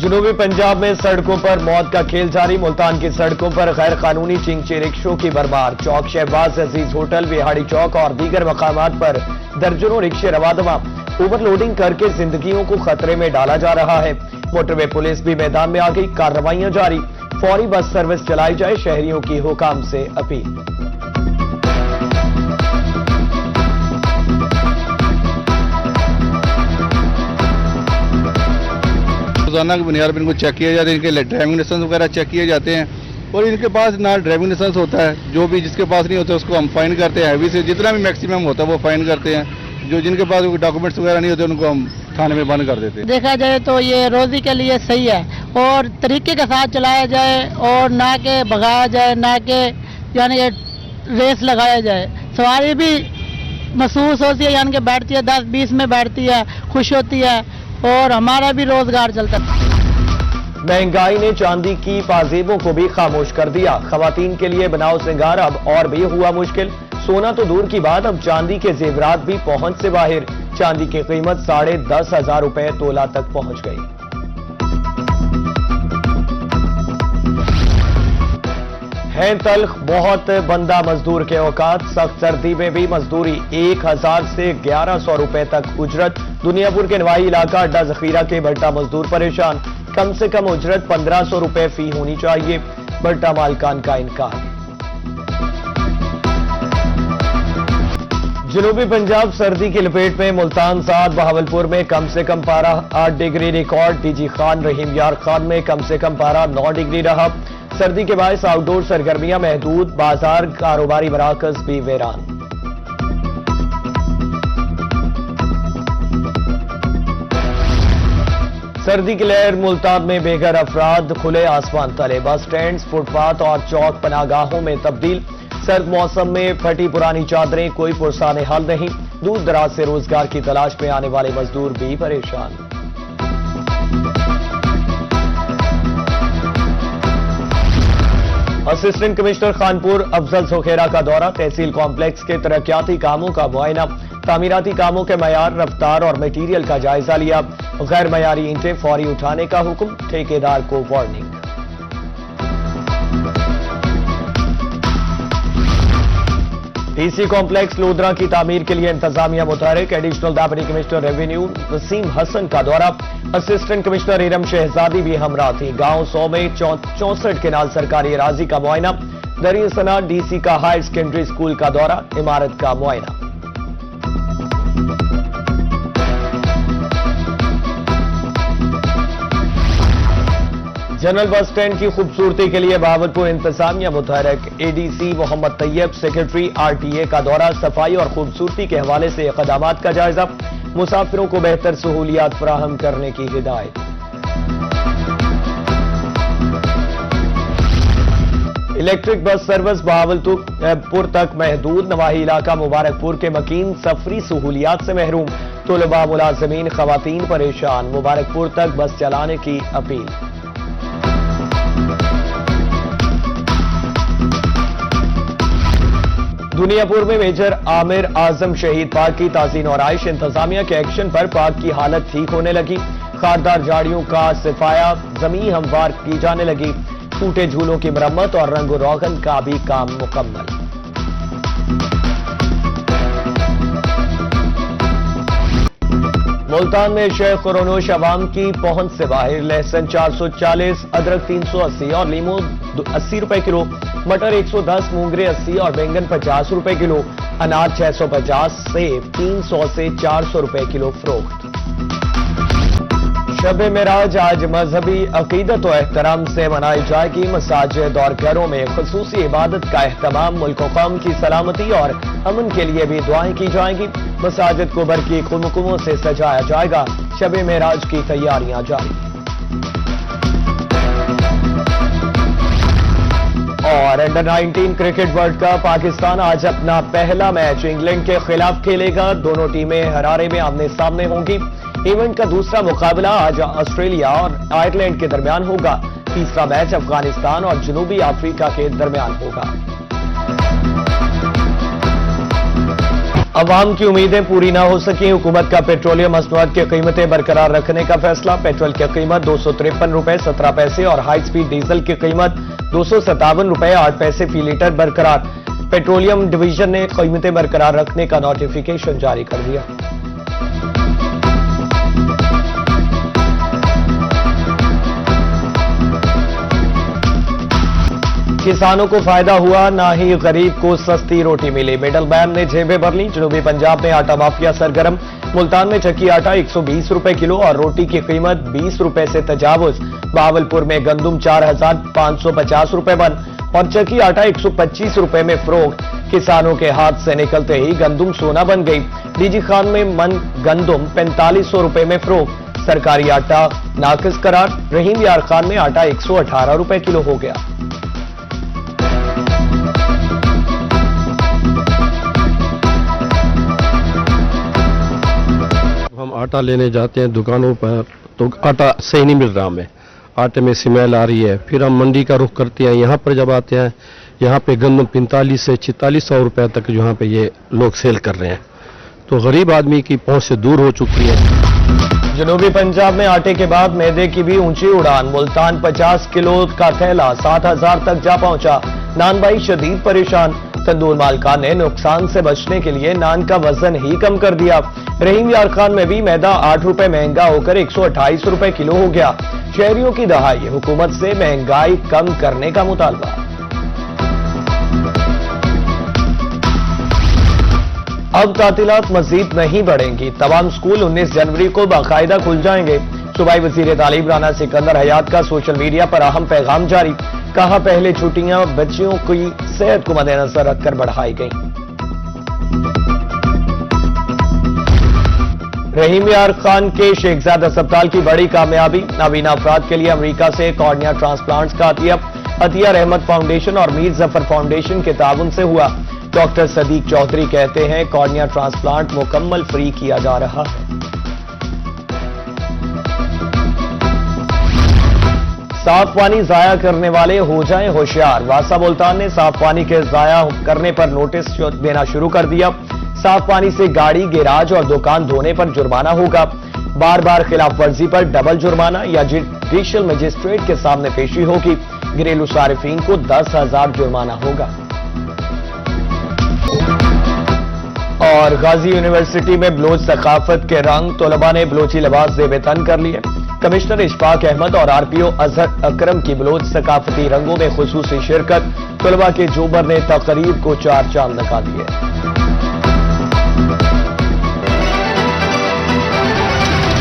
जनूबी पंजाब में सड़कों पर मौत का खेल जारी। मुल्तान की सड़कों पर गैर कानूनी चिंगचे रिक्शों की भरमार। चौक शहबाज अजीज होटल, बिहाड़ी चौक और दीगर मकामात पर दर्जनों रिक्शे रवादवा। ओवरलोडिंग करके जिंदगियों को खतरे में डाला जा रहा है। मोटरवे पुलिस भी मैदान में आ गई, कार्रवाइयां जारी। फौरी बस सर्विस चलाई जाए, शहरियों की हुकाम से अपील। रोजाना की बुनियाद पर इनको चेक किया जाता है, इनके ड्राइविंग लाइसेंस वगैरह चेक किए जाते हैं और इनके पास ना ड्राइविंग लाइसेंस होता है। जो भी जिसके पास नहीं होता उसको हम फाइन करते हैं, हैवी से जितना भी मैक्सिमम होता है वो फाइन करते हैं। जो जिनके पास डॉक्यूमेंट्स वगैरह नहीं होते उनको हम थाने में बंद कर देते हैं। देखा जाए तो ये रोजी के लिए सही है और तरीके के साथ चलाया जाए और ना के भगाया जाए, ना के यानी रेस लगाया जाए। सवारी भी महसूस होती है, यानी कि बैठती है 10-20 में बैठती है, खुश होती है और हमारा भी रोजगार चलता है। महंगाई ने चांदी की पाजेबों को भी खामोश कर दिया। खवातीन के लिए बनाओ श्रृंगार अब और भी हुआ मुश्किल। सोना तो दूर की बात, अब चांदी के जेवरात भी पहुंच से बाहर। चांदी की कीमत 10,500 रुपए तोला तक पहुंच गई। है तल्ख बहुत बंदा मजदूर के औकात। सख्त सर्दी में भी मजदूरी, 1000 से 1100 रुपए तक उजरत। दुनियापुर के नवाई इलाका अड्डा जखीरा के भट्टा मजदूर परेशान। कम से कम उजरत 1500 रुपए फी होनी चाहिए। भट्टा मालकान का इनकार। जनूबी पंजाब सर्दी की लपेट में। मुल्तान 7, बहावलपुर में कम से कम पारा 8 डिग्री रिकॉर्ड। डीजी खान, रहीम यार खान में कम से कम पारा 9 डिग्री रहा। सर्दी के बायस आउटडोर सरगर्मियां महदूद। बाजार, कारोबारी मराकज भी वीरान। सर्दी की लहर। मुल्तान में बेघर अफराद खुले आसमान तले। बस स्टैंड, फुटपाथ और चौक पनागाहों में तब्दील। सर्द मौसम में फटी पुरानी चादरें, कोई पुरसाने हाल नहीं। दूर दराज से रोजगार की तलाश में आने वाले मजदूर भी परेशान। असिस्टेंट कमिश्नर खानपुर अफजल सुखेरा का दौरा। तहसील कॉम्प्लेक्स के तरक्याती कामों का मुआयना। तामीराती कामों के मयार, रफ्तार और मटीरियल का जायजा लिया। गैर मयारी ईंटें फौरी उठाने का हुक्म, ठेकेदार को वार्निंग। डीसी कॉम्प्लेक्स लोधरा की तामीर के लिए इंतजामिया मुतहरिक। Additional deputy commissioner revenue Waseem Hasan का दौरा। असिस्टेंट कमिश्नर इरम शहजादी भी हमरा थी। गांव 100 में 64 केनाल सरकारी अराजी का मुआयना। दरिया सना डीसी का हायर सेकेंडरी स्कूल का दौरा, इमारत का मुआयना। जनरल बस स्टैंड की खूबसूरती के लिए बहावलपुर इंतजामिया मुतहरिक। ADC Mohammad Tayyab, secretary RTA का दौरा। सफाई और खूबसूरती के हवाले से इक़दामात का जायजा। मुसाफिरों को बेहतर सहूलियात फराहम करने की हिदायत। इलेक्ट्रिक बस सर्विस बहावलपुर तक महदूद। नवाही इलाका मुबारकपुर के मकीन सफरी सहूलियात से महरूम। तुलबा, मुलाजमीन, खवातीन परेशान। मुबारकपुर तक बस चलाने की अपील। दुनियापुर में मेजर आमिर आजम शहीद पार्क की ताज़ीन और आयश। इंतजामिया के एक्शन पर पार्क की हालत ठीक होने लगी। खारदार झाड़ियों का सफाया, जमीन हमवार की जाने लगी। टूटे झूलों की मरम्मत और रंग रोगन का भी काम मुकम्मल। मुल्तान में शेख खुरोनोश अवाम की पहुंच से बाहर। लहसुन 440, अदरक 380 और लीमू 80 रुपए किलो। मटर 110, मूंगरे 80 और बैंगन 50 रुपए किलो। अनाज 650 से 300 से 400 रुपए किलो फरोख्त। शब मेराज आज मजहबी अकीदत और एहतराम से मनाई जाएगी। मसाजिद और घरों में खुसूसी इबादत का एहतमाम। मुल्क व कौम की सलामती और अमन के लिए भी दुआएं की जाएंगी। मसाजिद को बरकी खुमकुमों से सजाया जाएगा। शब मेराज की तैयारियां जारी। और under 19 cricket world cup. Pakistan आज अपना पहला मैच इंग्लैंड के खिलाफ खेलेगा। दोनों टीमें हरारे में आमने सामने होंगी। इवेंट का दूसरा मुकाबला आज ऑस्ट्रेलिया और आयरलैंड के दरमियान होगा। तीसरा मैच अफगानिस्तान और जनूबी अफ्रीका के दरमियान होगा। अवाम की उम्मीदें पूरी ना हो सकी, हुकूमत का पेट्रोलियम मसनूआत की कीमतें बरकरार रखने का फैसला। पेट्रोल की कीमत 253 रुपए 17 पैसे और हाई स्पीड डीजल की कीमत 257 रुपए 8 पैसे फी लीटर बरकरार। पेट्रोलियम डिवीजन ने कीमतें बरकरार रखने का नोटिफिकेशन जारी कर दिया। किसानों को फायदा हुआ, ना ही गरीब को सस्ती रोटी मिली। मिडल मैन ने जेबें भर ली। जनूबी पंजाब में आटा माफिया सरगर्म। मुल्तान में चक्की आटा 120 रुपए किलो और रोटी की कीमत 20 रुपए से तजावुज। बहावलपुर में गंदुम 4,550 रुपए मन और चक्की आटा 125 रुपए में फरोख्त। किसानों के हाथ से निकलते ही गंदुम सोना बन गई। डीजी खान में मन गंदुम 4500 रुपए में फरोख्त। सरकारी आटा नाकिस करार। रहीम यार खान में आटा 118 रुपए किलो हो गया। हम आटा लेने जाते हैं दुकानों पर तो आटा सही नहीं मिल रहा हमें, आटे में स्मेल आ रही है। फिर हम मंडी का रुख करते हैं, यहाँ पर जब आते हैं यहाँ पे गंदम 45 से 4600 रुपए तक यहाँ पे ये लोग सेल कर रहे हैं, तो गरीब आदमी की पहुंच से दूर हो चुकी है। जनूबी पंजाब में आटे के बाद मैदे की भी ऊंची उड़ान। मुल्तान 50 किलो का थैला 7000 तक जा पहुंचा। नान भाई शदीद परेशान। तंदूर मालकान ने नुकसान से बचने के लिए नान का वजन ही कम कर दिया। रहीम यार खान में भी मैदा 8 रुपए महंगा होकर 128 रुपए किलो हो गया। शहरियों की दहाई, हुकूमत से महंगाई कम करने का मुतालबा। अब तातीलात मजीद नहीं बढ़ेंगी। तमाम स्कूल 19 जनवरी को बाकायदा खुल जाएंगे। सूबाई वजीर तालीम राना सिकंदर हयात का सोशल मीडिया पर अहम पैगाम जारी। कहा, पहले छुट्टियां बच्चियों की सेहत को मद्देनजर रखकर बढ़ाई गई। रहीम यार खान के शेखजाद अस्पताल की बड़ी कामयाबी। नाबीना अफराद के लिए अमेरिका से कॉर्निया ट्रांसप्लांट्स का अतिया रहमत फाउंडेशन और मीर जफर फाउंडेशन के ताउन से हुआ। डॉक्टर सदीक चौधरी कहते हैं, कॉर्निया ट्रांसप्लांट मुकम्मल फ्री किया जा रहा है। साफ पानी जाया करने वाले हो जाएं होशियार। वासा मुल्तान ने साफ पानी के जाया करने पर नोटिस देना शुरू कर दिया। साफ पानी से गाड़ी, गैराज और दुकान धोने पर जुर्माना होगा। बार बार खिलाफ वर्जी पर डबल जुर्माना या जुडिशियल मजिस्ट्रेट के सामने पेशी होगी। घरेलू सारिफीन को 10,000 जुर्माना होगा। और गाजी यूनिवर्सिटी में बलोच सकाफत के रंग। तलबा ने बलोची लिबास ज़ेब-ए-तन कर लिए। कमिश्नर इशफाक अहमद और आरपीओ अजहर अकरम की बलोच सकाफती रंगों में खुसूसी शिरकत। तलबा के जोबर ने तकरीब को 4 चांद लगा दिए।